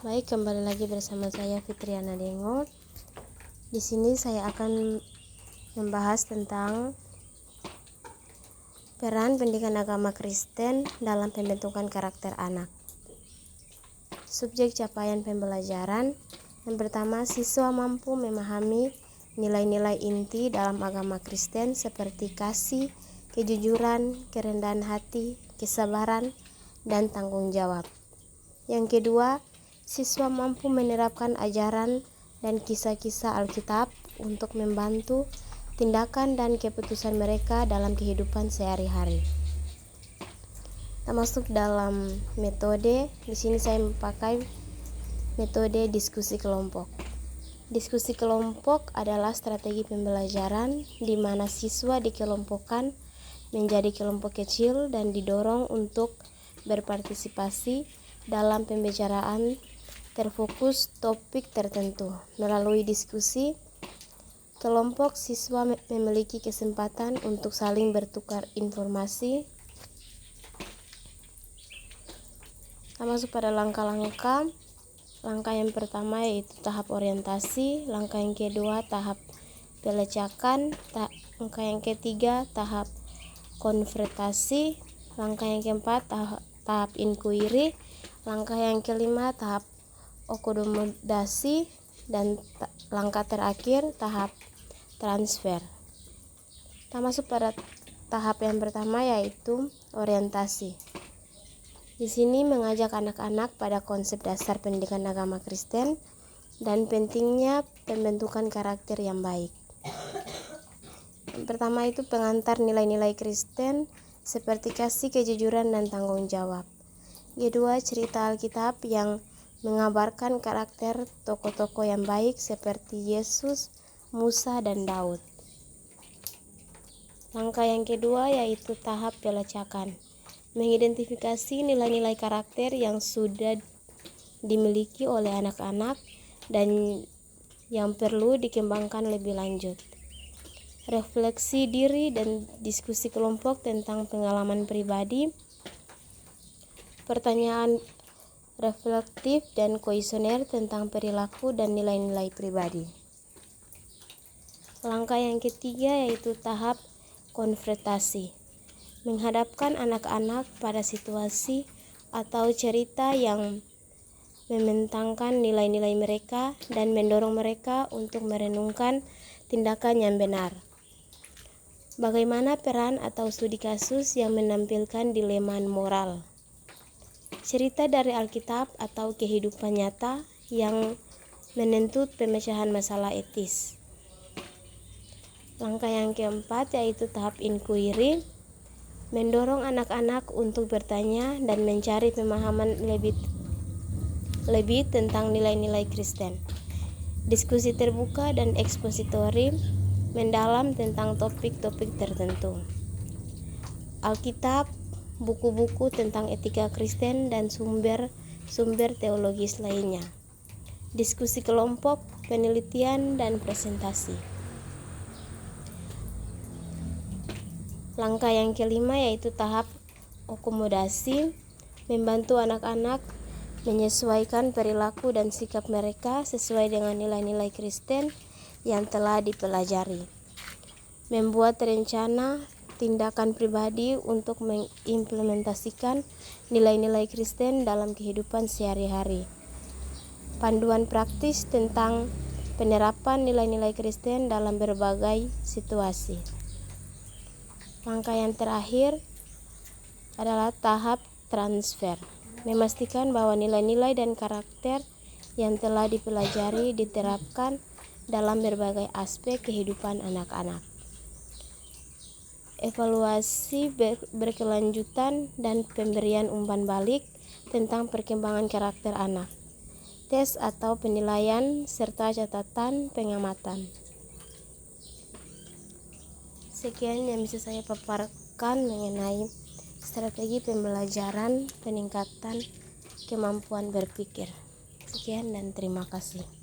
Baik, kembali lagi bersama saya Fitriana Dengo. Di sini saya akan membahas tentang peran pendidikan agama Kristen dalam pembentukan karakter anak. Subjek capaian pembelajaran. Yang pertama, siswa mampu memahami nilai-nilai inti dalam agama Kristen seperti kasih, kejujuran, kerendahan hati, kesabaran, dan tanggung jawab. Yang kedua, siswa mampu menerapkan ajaran dan kisah-kisah Alkitab untuk membantu tindakan dan keputusan mereka dalam kehidupan sehari-hari. Termasuk dalam metode, di sini saya memakai metode diskusi kelompok. Diskusi kelompok adalah strategi pembelajaran di mana siswa dikelompokkan menjadi kelompok kecil dan didorong untuk berpartisipasi dalam pembicaraan terfokus topik tertentu. Melalui diskusi kelompok, siswa memiliki kesempatan untuk saling bertukar informasi, termasuk pada langkah-langkah. Langkah yang pertama yaitu tahap orientasi, langkah yang kedua tahap pelecakan, langkah yang ketiga tahap konfrontasi, langkah yang keempat tahap inquiry, langkah yang kelima tahap akomodasi, dan langkah terakhir tahap transfer. Termasuk pada tahap yang pertama yaitu orientasi. Di sini mengajak anak-anak pada konsep dasar pendidikan agama Kristen dan pentingnya pembentukan karakter yang baik. Yang pertama itu pengantar nilai-nilai Kristen seperti kasih, kejujuran, dan tanggung jawab. Kedua, cerita Alkitab yang mengabarkan karakter tokoh-tokoh yang baik seperti Yesus, Musa, dan Daud. Langkah yang kedua yaitu tahap pelacakan, mengidentifikasi nilai-nilai karakter yang sudah dimiliki oleh anak-anak dan yang perlu dikembangkan lebih lanjut. Refleksi diri dan diskusi kelompok tentang pengalaman pribadi, pertanyaan reflektif dan kuesioner tentang perilaku dan nilai-nilai pribadi. Langkah yang ketiga yaitu tahap konfrontasi, menghadapkan anak-anak pada situasi atau cerita yang membentangkan nilai-nilai mereka dan mendorong mereka untuk merenungkan tindakan yang benar. Bagaimana peran atau studi kasus yang menampilkan dilema moral, cerita dari Alkitab atau kehidupan nyata yang menuntut pemecahan masalah etis. Langkah yang keempat yaitu tahap inquiry, mendorong anak-anak untuk bertanya dan mencari pemahaman lebih tentang nilai-nilai Kristen. Diskusi terbuka dan ekspositori mendalam tentang topik-topik tertentu. Alkitab, buku-buku tentang etika Kristen, dan sumber teologis lainnya. Diskusi kelompok, penelitian, dan presentasi. Langkah yang kelima yaitu tahap akomodasi, membantu anak-anak menyesuaikan perilaku dan sikap mereka sesuai dengan nilai-nilai Kristen yang telah dipelajari. Membuat rencana tindakan pribadi untuk mengimplementasikan nilai-nilai Kristen dalam kehidupan sehari-hari. Panduan praktis tentang penerapan nilai-nilai Kristen dalam berbagai situasi. Langkah yang terakhir adalah tahap transfer, memastikan bahwa nilai-nilai dan karakter yang telah dipelajari diterapkan dalam berbagai aspek kehidupan anak-anak. Evaluasi berkelanjutan dan pemberian umpan balik tentang perkembangan karakter anak. Tes atau penilaian serta catatan pengamatan. Sekian yang bisa saya paparkan mengenai strategi pembelajaran peningkatan kemampuan berpikir. Sekian dan terima kasih.